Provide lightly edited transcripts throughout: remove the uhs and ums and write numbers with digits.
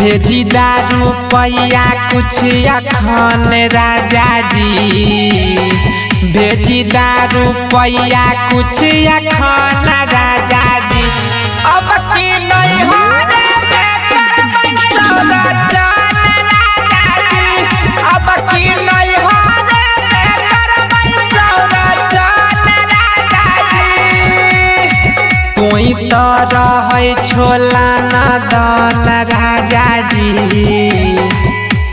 भेजी दारू पैया कुछ अखन राजा जी, भेजी दारू पैया कुछ अखन राजा जी। अब की नहीं हो रे बेकर चौरचन राजा जी, अब की नहीं हो रे बेकर चौरचन राजा जी। तुई तो रहे छोला नदन राजा जी,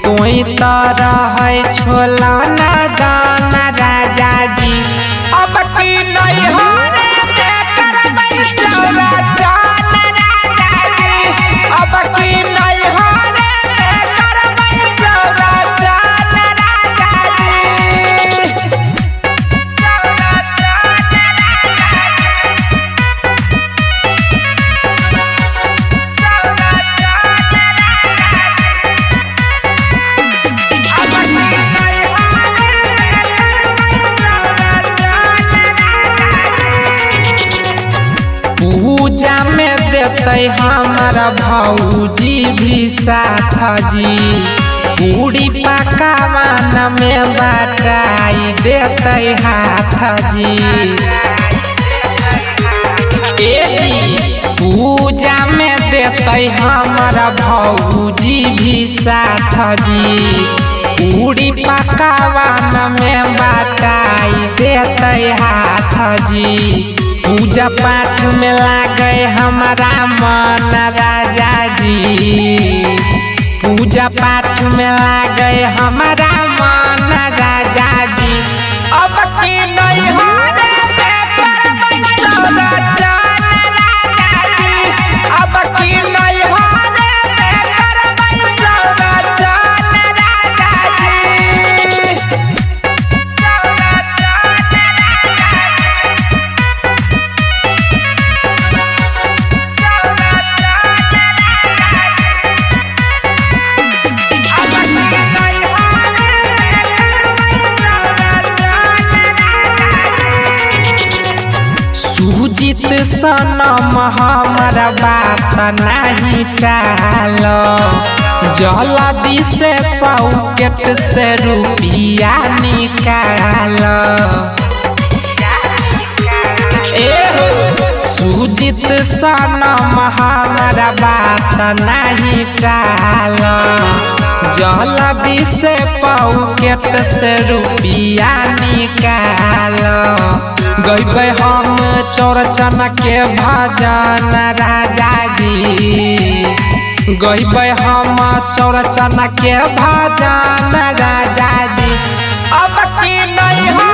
तुई तो रहे छोला नदन राजा जी। अब की नहीं हो रे बेकर चौरचन राजा जी, अब की नहीं हो रे बेकर चौरचन राजा जी। पूजा में देते हमारा भौजी भी साथ जी, पूरी पकावान में बटाई देते हाथ जी। पूजा में देते हमारा भौजी भी साथ जी, पूरी पकावान में बटाई देते हाथ जी। पूजा पाठ में लागे हमारा मन राजा जी, पूजा पाठ में लागे हमारा मन राजा जी। अब की नहीं हो रे बेकर चौरचन राजा जी, अब की नहीं हो रे बेकर चौरचन राजा जी। सुजीत सनम हमारा बात नहीं टालो, जल्दी से पॉकेट से रुपया निकालो। सुजीत सनम हमारा बात नहीं टालो, जल्दी से पॉकेट से रुपया निकालो। गईबे हम चौरचन के भजन राजा जी, गईबे हम चौरचन के भजन राजा जी। अब की नहीं हो